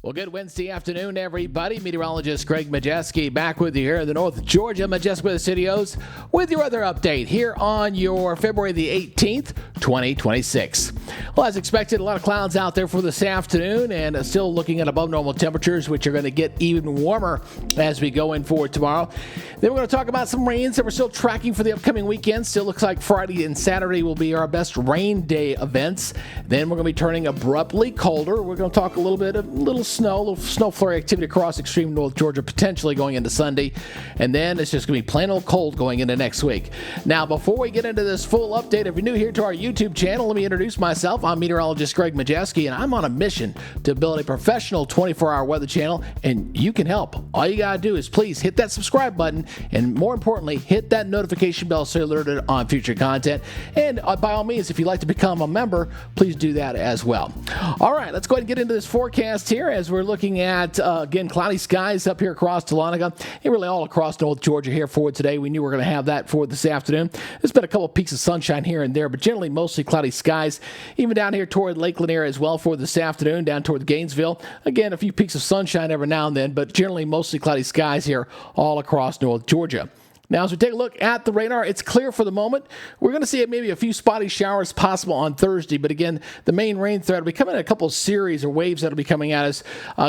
Well, good Wednesday afternoon, everybody. Meteorologist Greg Majewski back with you here in the North Georgia Majestic Weather Studios with your weather update here on your February the 18th, 2026. Well, as expected, a lot of clouds out there for this afternoon and still looking at above normal temperatures, which are going to get even warmer as we go in for tomorrow. Then we're going to talk about some rains that we're still tracking for the upcoming weekend. Still looks like Friday and Saturday will be our best rain day events. Then we're going to be turning abruptly colder. We're going to talk a little bit of little snow flurry activity across extreme North Georgia, potentially going into Sunday. And then it's just going to be plain old cold going into next week. Now, before we get into this full update, if you're new here to our YouTube channel, let me introduce myself. I'm meteorologist Greg Majewski, and I'm on a mission to build a professional 24-hour weather channel, and you can help. All you got to do is please hit that subscribe button, and more importantly, hit that notification bell so you're alerted on future content. And by all means, if you'd like to become a member, please do that as well. All right, let's go ahead and get into this forecast here as we're looking at, again, cloudy skies up here across Dahlonega and really all across North Georgia here for today. We knew we were going to have that for this afternoon. There's been a couple of peaks of sunshine here and there, but generally mostly cloudy skies. Even down here toward Lakeland area as well for this afternoon, down toward Gainesville. Again, a few peaks of sunshine every now and then, but generally mostly cloudy skies here all across North Georgia. Now, as we take a look at the radar, it's clear for the moment. We're going to see maybe a few spotty showers possible on Thursday, but again, the main rain threat will be coming in a couple of series or waves that will be coming at us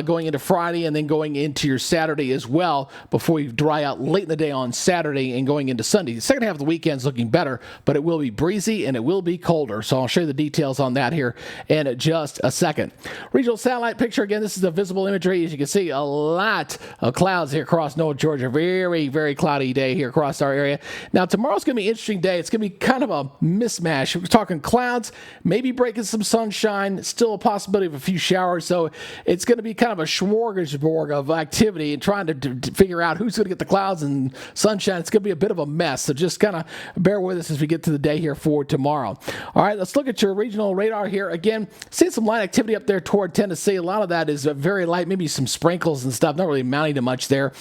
going into Friday and then going into your Saturday as well before we dry out late in the day on Saturday and going into Sunday. The second half of the weekend is looking better, but it will be breezy and it will be colder, so I'll show you the details on that here in just a second. Regional satellite picture, again, this is the visible imagery. As you can see, a lot of clouds here across North Georgia. Very, very cloudy day here across our area. Now, tomorrow's going to be an interesting day. It's going to be kind of a mismatch. We're talking clouds, maybe breaking some sunshine, still a possibility of a few showers. So it's going to be kind of a smorgasbord of activity and trying to figure out who's going to get the clouds and sunshine. It's going to be a bit of a mess. So just kind of bear with us as we get to the day here for tomorrow. All right, let's look at your regional radar here. Again, seeing some light activity up there toward Tennessee. A lot of that is very light, maybe some sprinkles and stuff, not really amounting to much there.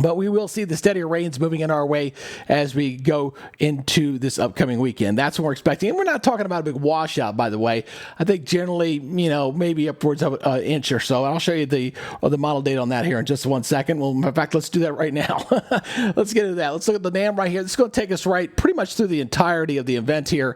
But we will see the steadier rains moving in our way as we go into this upcoming weekend. That's what we're expecting. And we're not talking about a big washout, by the way. I think generally, maybe upwards of an inch or so. I'll show you the model date on that here in just 1 second. Well, in fact, let's do that right now. Let's get into that. Let's look at the NAM right here. This is going to take us right pretty much through the entirety of the event here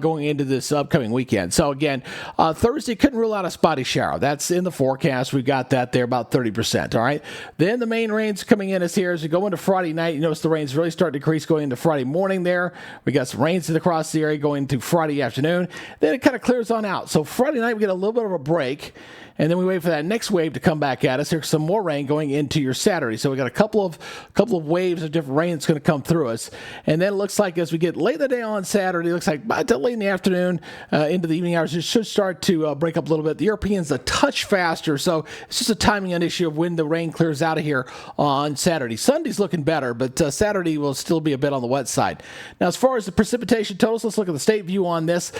going into this upcoming weekend. So, again, Thursday, couldn't rule out a spotty shower. That's in the forecast. We've got that there, about 30%. All right. Then the main rains coming in here as we go into Friday night. You notice the rains really start to decrease going into Friday morning there. We got some rains across the area going into Friday afternoon. Then it kind of clears on out. So Friday night we get a little bit of a break. And then we wait for that next wave to come back at us. There's some more rain going into your Saturday. So we got a couple of waves of different rain that's going to come through us. And then it looks like as we get late in the day on Saturday, it looks like by late in the afternoon into the evening hours, it should start to break up a little bit. The Europeans a touch faster. So it's just a timing issue of when the rain clears out of here on Saturday. Sunday's looking better, but Saturday will still be a bit on the wet side. Now, as far as the precipitation totals, let's look at the state view on this.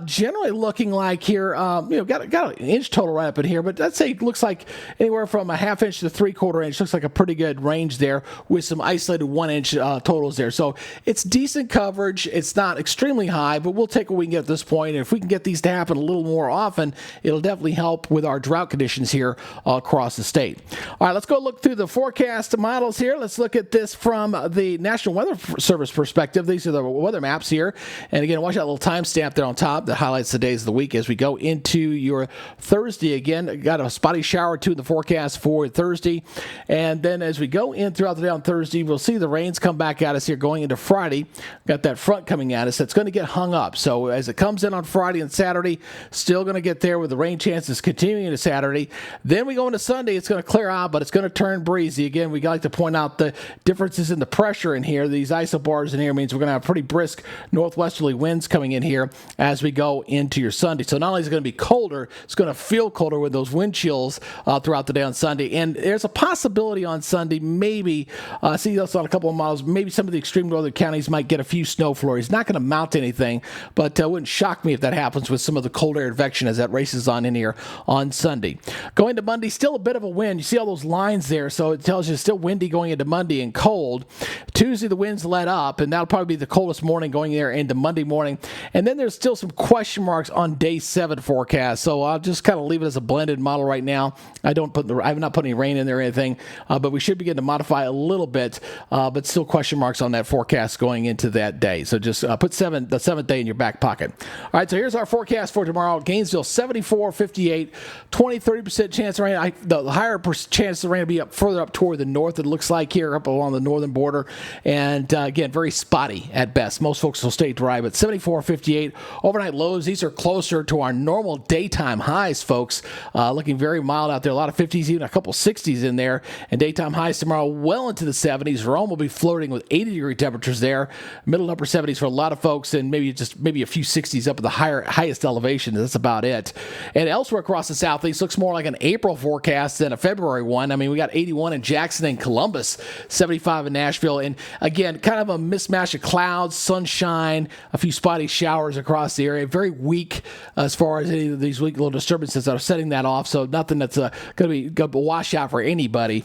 Generally looking like here, got an inch total right up in here, but I'd say it looks like anywhere from a half inch to 3/4 inch. Looks like a pretty good range there with some isolated 1 inch totals there. So it's decent coverage. It's not extremely high, but we'll take what we can get at this point. And if we can get these to happen a little more often, it'll definitely help with our drought conditions here across the state. All right, let's go look through the forecast models here. Let's look at this from the National Weather Service perspective. These are the weather maps here. And again, watch that little timestamp there on top that highlights the days of the week as we go into your Thursday. Again, got a spotty shower or two in the forecast for Thursday. And then as we go in throughout the day on Thursday, we'll see the rains come back at us here going into Friday. Got that front coming at us that's going to get hung up. So as it comes in on Friday and Saturday, still going to get there with the rain chances continuing into Saturday. Then we go into Sunday, it's going to clear out, but it's going to turn breezy. Again, we like to point out the differences in the pressure in here. These isobars in here means we're going to have pretty brisk northwesterly winds coming in here as we go into your Sunday. So not only is it going to be colder, it's going to feel colder with those wind chills throughout the day on Sunday. And there's a possibility on Sunday, maybe, see this on a couple of models, maybe some of the extreme northern counties might get a few snow flurries. Not going to mount to anything, but it wouldn't shock me if that happens with some of the cold air advection as that races on in here on Sunday. Going to Monday, still a bit of a wind. You see all those lines there, so it tells you still wind windy going into Monday and cold. Tuesday, the winds let up, and that'll probably be the coldest morning going there into Monday morning. And then there's still some question marks on day 7 forecast. So I'll just kind of leave it as a blended model right now. I've not put any rain in there or anything, but we should begin to modify a little bit, but still question marks on that forecast going into that day. So just put the 7th day in your back pocket. All right, so here's our forecast for tomorrow. Gainesville, 74, 58, 20, 30% chance of rain. The higher chance of rain will be further up toward the north, it looks like here, up along the northern border. And again, very spotty at best. Most folks will stay dry, but 74, 58. Overnight lows, these are closer to our normal daytime highs, folks. Looking very mild out there. A lot of 50s, even a couple 60s in there. And daytime highs tomorrow well into the 70s. Rome will be flirting with 80-degree temperatures there. Middle and upper 70s for a lot of folks, and maybe a few 60s up at the highest elevation. That's about it. And elsewhere across the southeast, looks more like an April forecast than a February one. I mean, we got 81 in Jackson and Columbus, 75 in Nashville. And again, kind of a mismatch of clouds, sunshine, a few spotty showers across the area. Very weak as far as any of these weak little disturbances that are setting that off. So nothing that's going to be a washout for anybody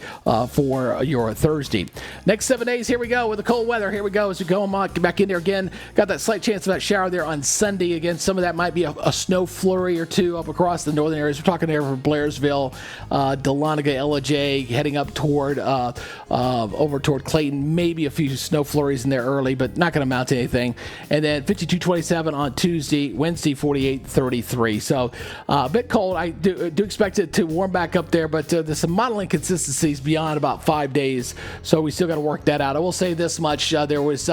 for your Thursday. Next 7 days, here we go with the cold weather. Here we go as we go back in there again. Got that slight chance of that shower there on Sunday. Again, some of that might be a snow flurry or two up across the northern areas. We're talking there from Blairsville, Dahlonega, Ellijay, heading up toward over toward Clayton. Maybe a few snow flurries in there early, but not going to amount to anything. And then 52-27 on Tuesday, Wednesday 48-33. So a bit cold. I do expect it to warm back up there, but there's some modeling consistencies beyond about 5 days, so we still got to work that out. I will say this much: there was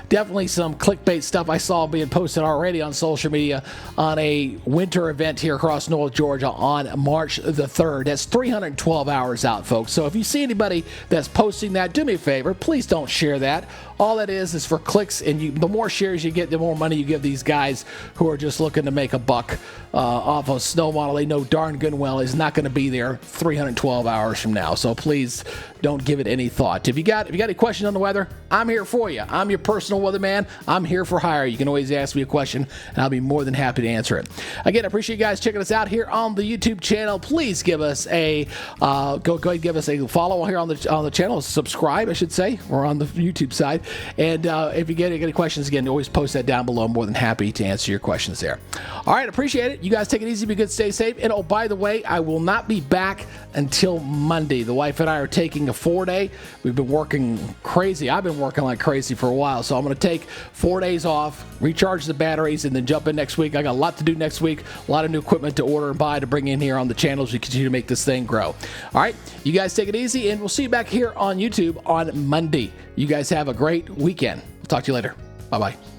definitely some clickbait stuff I saw being posted already on social media on a winter event here across North Georgia on March the 3rd. That's 312 hours out, folks. So if you see anybody that's posting that, do me a favor, please don't share that. All that is for clicks, and the more shares you get, the more money you give these guys who are just looking to make a buck off a snow model they know darn good and well is not going to be there 312 hours from now. So please don't give it any thought. If you got any questions on the weather, I'm here for you. I'm your personal weatherman. I'm here for hire. You can always ask me a question, and I'll be more than happy to answer it. Again, I appreciate you guys checking us out here on the YouTube channel. Please give us a go ahead and give us a follow here on the channel. Subscribe, I should say. We're on the YouTube side. And if you get any questions, again, always post that down below. I'm more than happy to answer your questions there. All right, appreciate it. You guys take it easy, be good, stay safe. And oh, by the way, I will not be back until Monday. The wife and I are taking a 4-day. We've been working crazy. I've been working like crazy for a while. So I'm going to take 4 days off, recharge the batteries, and then jump in next week. I got a lot to do next week, a lot of new equipment to order and buy to bring in here on the channel as we continue to make this thing grow. All right, you guys take it easy, and we'll see you back here on YouTube on Monday. You guys have a great weekend. We'll talk to you later. Bye-bye.